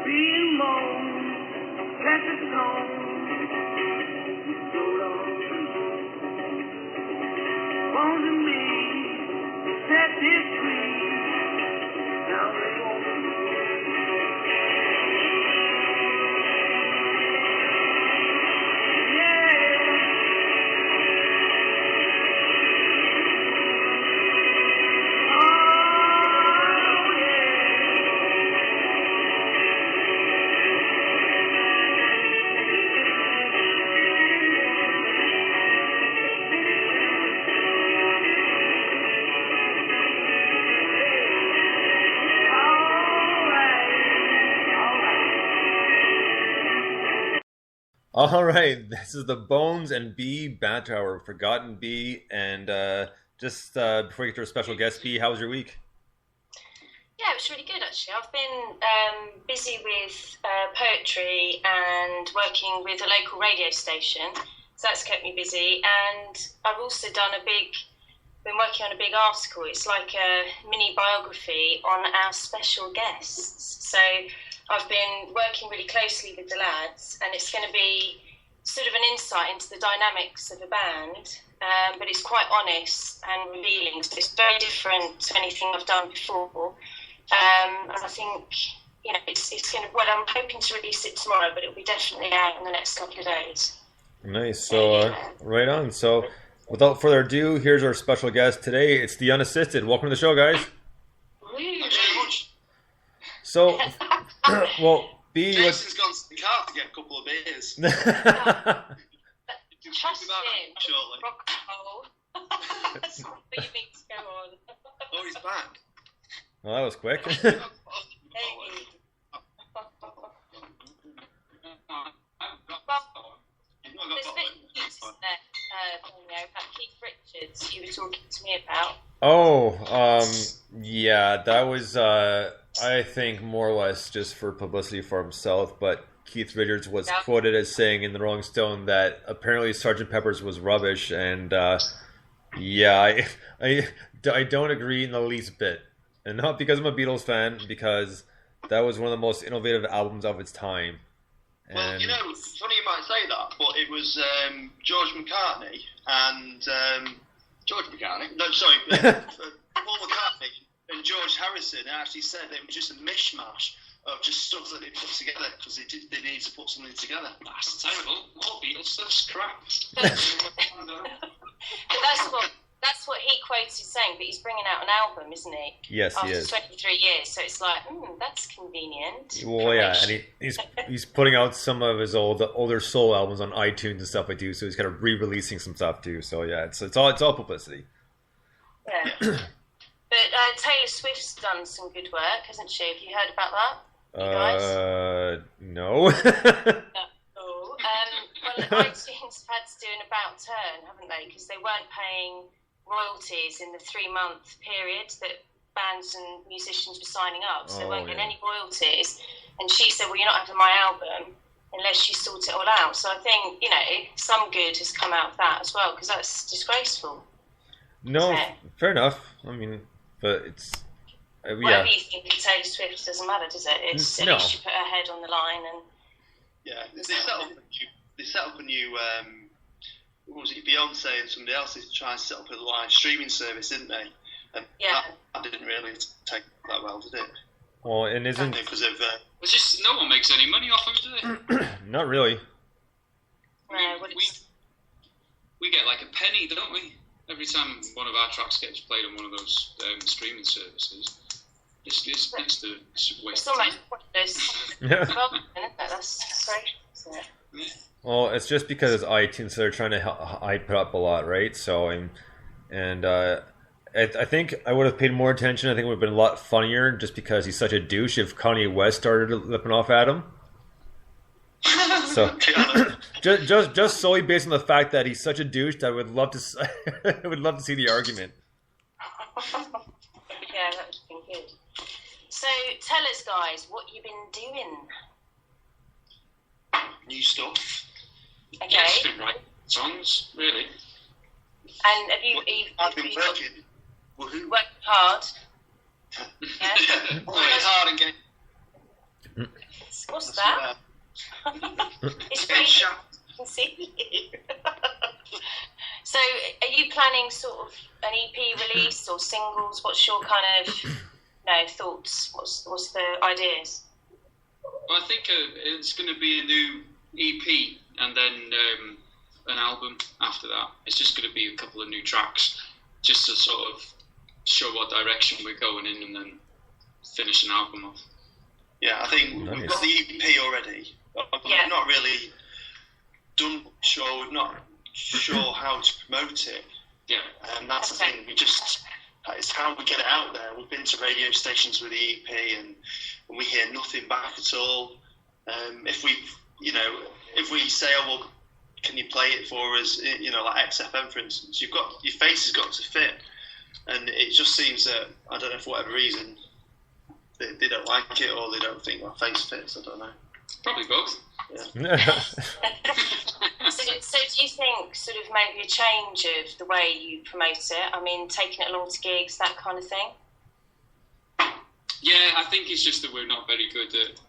Being moan, catch a tone, roll on through. Bones and me, set this free. Now they won't All right, this is the Bones and B Banter Hour, Forgotten B, and just before we get to our special guest, B, how was your week? Yeah, it was really good actually. I've been busy with poetry and working with a local radio station, so that's kept me busy. And I've also been working on a big article. It's like a mini biography on our special guests. So I've been working really closely with the lads, and it's going to be sort of an insight into the dynamics of a band, but it's quite honest and revealing. So it's very different to anything I've done before. And I think, it's going to, well, I'm hoping to release it tomorrow, but it'll be definitely out in the next couple of days. Nice. So, right on. So, without further ado, here's our special guest today. It's the Unassisted. Welcome to the show, guys. Thanks very much. So, well, B... Jason's gone to the car to get a couple of beers. Trust him. Shortly. Rock and roll. That's what you need to go on. Oh, he's back. Well, that was quick. Hey. Well, there's a bit of news there, about Keith Richards you were talking to me about. Oh, yeah, that was, I think, more or less just for publicity for himself, but Keith Richards was quoted as saying in the Rolling Stone that apparently Sgt. Pepper's was rubbish, and, yeah, I don't agree in the least bit. And not because I'm a Beatles fan, because that was one of the most innovative albums of its time. And well, it's funny you might say that, but it was George McCartney and... George McCartney? No, sorry, Paul McCartney and George Harrison actually said it was just a mishmash of just stuff that they put together because they needed to put something together. That's terrible. All Beatles stuff's crap. But that's what he quotes as saying, but he's bringing out an album, isn't he? Yes, After he is. 23 years, so it's like, that's convenient. Well, yeah, and he's putting out some of his older soul albums on iTunes and stuff like too. So he's kind of re-releasing some stuff too. So yeah, it's all publicity. Yeah, but Taylor Swift's done some good work, hasn't she? Have you heard about that? You guys? No. Well, iTunes had to do an about turn, haven't they? Because they weren't paying royalties in the 3-month period that bands and musicians were signing up, so they weren't getting any royalties. And she said, well, you're not having my album unless you sort it all out. So I think, some good has come out of that as well, because that's disgraceful. No, fair enough. I mean, but it's... Whatever you think of Taylor Swift doesn't matter, does it? It's at least you put her head on the line. And yeah, they set up a new what was it, Beyonce and somebody else is trying to set up a live streaming service, didn't they? And that didn't really take that well, did it? Well, and isn't... Because of... it's just no one makes any money off them, do they? Not really. We get like a penny, don't we? Every time one of our tracks gets played on one of those streaming services. It's a waste it's of time. almost pointless. That's great, isn't it? Yeah. Well, it's just because it's iTunes, so they're trying to hype it up a lot, right? So, I think I would have paid more attention. I think it would have been a lot funnier just because he's such a douche if Kanye West started lipping off at him. So, just solely based on the fact that he's such a douche, that I would love to, I would love to see the argument. Yeah, that would have been good. So, tell us, guys, what you've been doing. New stuff. Okay. Yeah, it's been writing songs, really. And have you I've been working. Worked hard? Yeah. Working hard and getting... What's that? It's Getting great. shot. I can see you. So, are you planning sort of an EP release or singles? What's your kind of thoughts? What's the ideas? Well, I think it's going to be a new EP and then an album after that. It's just going to be a couple of new tracks, just to sort of show what direction we're going in, and then finish an album off. Yeah, I think we've got the EP already. We've not really done sure. We've not sure how to promote it. Yeah, and that's the thing. It's how we get it out there. We've been to radio stations with the EP, and we hear nothing back at all. If we say, "Oh well, can you play it for us?" Like XFM, for instance, your face has got to fit, and it just seems that I don't know, for whatever reason, they don't like it, or they don't think my face fits. I don't know. Probably both. Yeah. So do you think sort of maybe a change of the way you promote it? I mean, taking it along to gigs, that kind of thing? Yeah, I think it's just that we're not very good at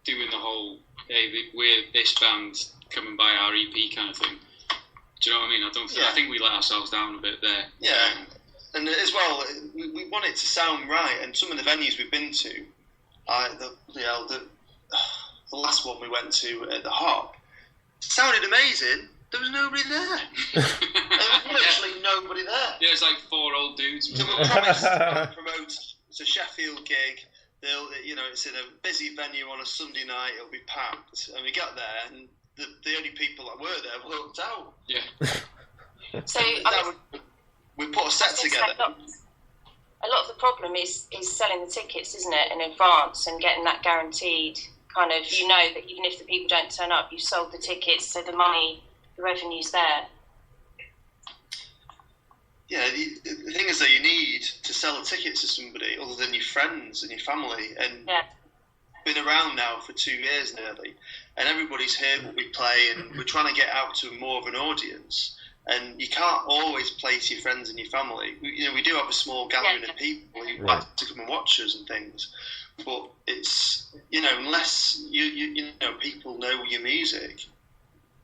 doing the whole, hey, we're this band, come and buy our EP kind of thing. Do you know what I mean? I think we let ourselves down a bit there. Yeah, and as well, we want it to sound right, and some of the venues we've been to, the last one we went to at the Hop, sounded amazing. There was nobody there. There was literally nobody there. Yeah, it's like 4 old dudes. So we'll promise to promote. It's a Sheffield gig. It's in a busy venue on a Sunday night. It'll be packed, and we got there, and the only people that were there walked out. Yeah. So we put a set together. A lot of the problem is selling the tickets, isn't it, in advance and getting that guaranteed. Kind of, that even if the people don't turn up, you've sold the tickets, so the revenue's there. Yeah, the thing is that you need to sell a ticket to somebody other than your friends and your family, and been around now for 2 years nearly, and everybody's heard what we play, and we're trying to get out to more of an audience, and you can't always play to your friends and your family. We do have a small gathering of people who like to come and watch us and things, but it's, unless people know your music,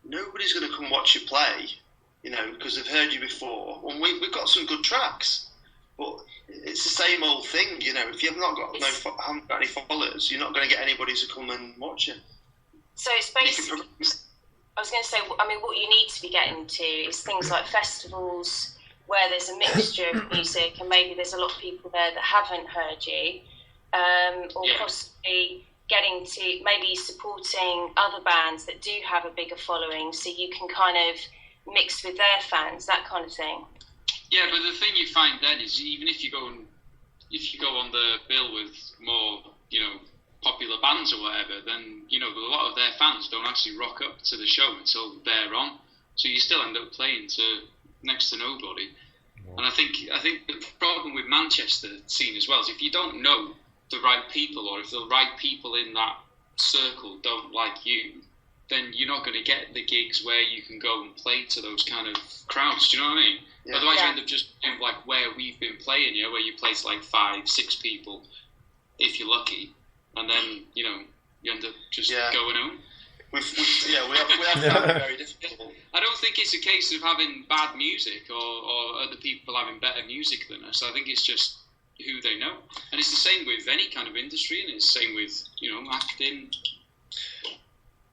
nobody's going to come watch you play, because they've heard you before. And we've got some good tracks, but it's the same old thing, if you've not got haven't got any followers, you're not going to get anybody to come and watch you. So it's basically, I was going to say, I mean, what you need to be getting to is things like festivals where there's a mixture of music, and maybe there's a lot of people there that haven't heard you, or possibly getting to maybe supporting other bands that do have a bigger following, so you can kind of mix with their fans, that kind of thing. Yeah, but the thing you find then is, even if you go on the bill with more, popular bands or whatever, then a lot of their fans don't actually rock up to the show until they're on, so you still end up playing to next to nobody. And I think the problem with Manchester scene as well is, if you don't know the right people, or if the right people in that circle don't like you, then you're not going to get the gigs where you can go and play to those kind of crowds. Do you know what I mean? Yeah. Otherwise, you end up just doing like where we've been playing, where you play to like 5-6 people, if you're lucky, and then you end up just going home. We have found it very difficult. I don't think it's a case of having bad music or other people having better music than us. I think it's just who they know, and it's the same with any kind of industry, and it's the same with acting,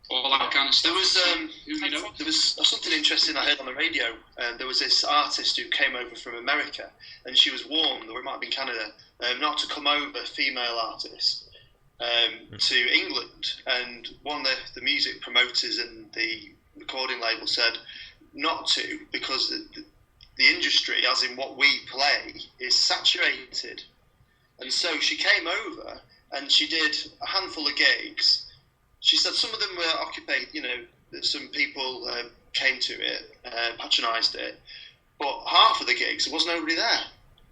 all that kind of stuff. There was something interesting I heard on the radio. There was this artist who came over from America, and she was warned, or it might have been Canada, not to come over, female artist, to England. And one of the music promoters and the recording label said not to, because the industry, as in what we play, is saturated. And so she came over and she did a handful of gigs. She said some of them were occupied, some people came to it, patronised it, but half of the gigs there was nobody there.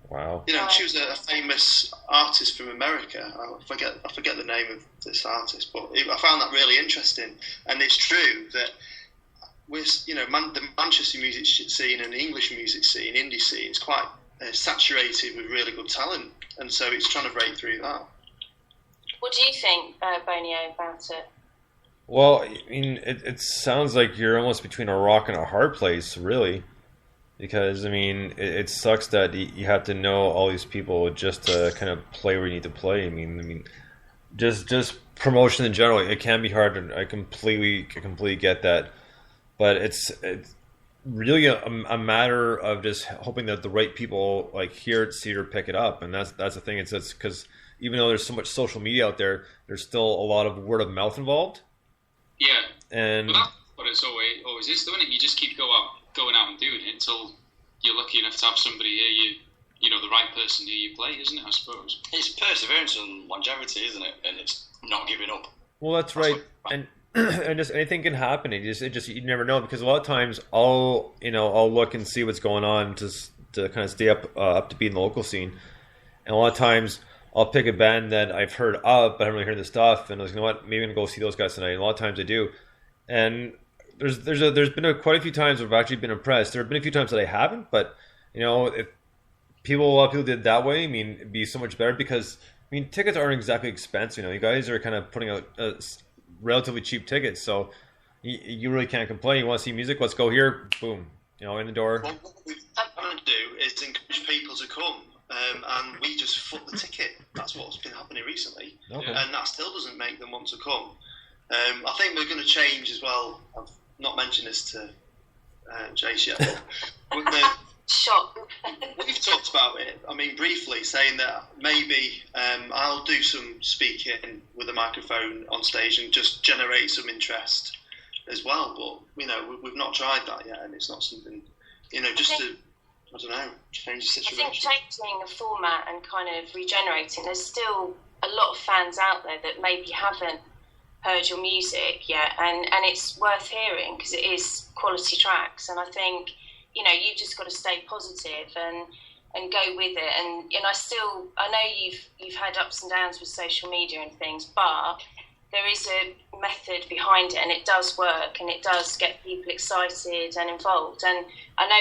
Wow. She was a famous artist from America. I forget the name of this artist, but I found that really interesting. And it's true that the Manchester music scene and the English music scene, indie scene, is quite saturated with really good talent, and so it's trying to break through that. What do you think, Bonio, about it? Well, I mean, it sounds like you're almost between a rock and a hard place, really. Because, I mean, it sucks that you have to know all these people just to kind of play where you need to play. I mean, just promotion in general, it can be hard. And I completely get that. But it's really a matter of just hoping that the right people like hear it, see it, or pick it up. And that's the thing. It's because even though there's so much social media out there, there's still a lot of word of mouth involved. Yeah, and but that's what it's always is, don't it? You just keep going out and doing it until you're lucky enough to have somebody hear you know, the right person hear you play, isn't it? I suppose it's perseverance and longevity, isn't it? And it's not giving up. Well, that's right, and just anything can happen. It just you never know, because a lot of times I'll look and see what's going on to kind of stay up to beat in the local scene, and a lot of times I'll pick a band that I've heard of, but I haven't really heard the stuff, and I was like, you know what, maybe I'm gonna go see those guys tonight. And a lot of times I do, and there's been quite a few times where I've actually been impressed. There have been a few times that I haven't, but if a lot of people did it that way, I mean, it'd be so much better, because I mean, tickets aren't exactly expensive. You guys are kind of putting out relatively cheap tickets, so you really can't complain. You want to see music? Let's go here. Boom, in the door. Well, what we want to do is encourage people to come. And we just foot the ticket. That's what's been happening recently, okay. And that still doesn't make them want to come. I think we're going to change as well. I've not mentioned this to Jace yet, but we've talked about it. I mean, briefly, saying that maybe I'll do some speaking with a microphone on stage and just generate some interest as well. But we've not tried that yet, and it's not something just to. I don't know, change the situation. I think changing the format and kind of regenerating, there's still a lot of fans out there that maybe haven't heard your music yet, and it's worth hearing, because it is quality tracks, and I think, you've just got to stay positive and go with it, and I know you've had ups and downs with social media and things, but there is a method behind it, and it does work, and it does get people excited and involved. And I know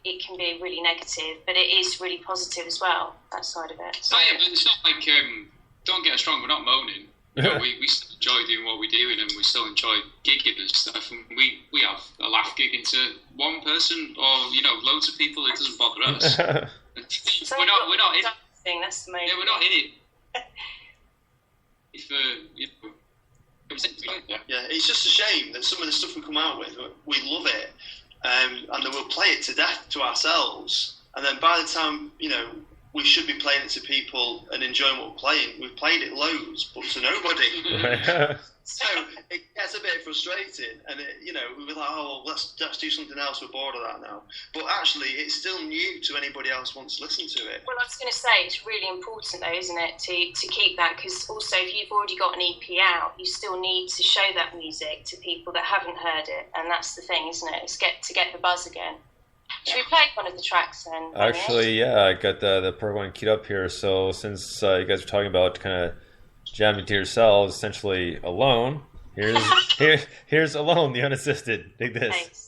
it can be really negative, but it is really positive as well, that side of it. So, yeah, but it's not like don't get us wrong, we're not moaning. We still enjoy doing what we're doing, and we still enjoy gigging and stuff. And we have a laugh gig into one person or loads of people. It doesn't bother us. So we're not in it. That's the main we're not in it. Yeah, it's just a shame that some of the stuff we come out with, we love it, and then we'll play it to death to ourselves, and then by the time we should be playing it to people and enjoying what we're playing, we've played it loads, but to nobody. So it gets a bit frustrating, and we're like, oh, let's do something else. We're bored of that now. But actually, it's still new to anybody else who wants to listen to it. Well, I was going to say, it's really important though, isn't it, to keep that, because also if you've already got an EP out, you still need to show that music to people that haven't heard it, and that's the thing, isn't it? It's to get the buzz again. Should we play one of the tracks then? Actually, yeah, I got the part one queued up here. So since you guys were talking about kind of jamming to yourselves, essentially Alone. Here's Alone, the Unassisted. Dig this. Thanks.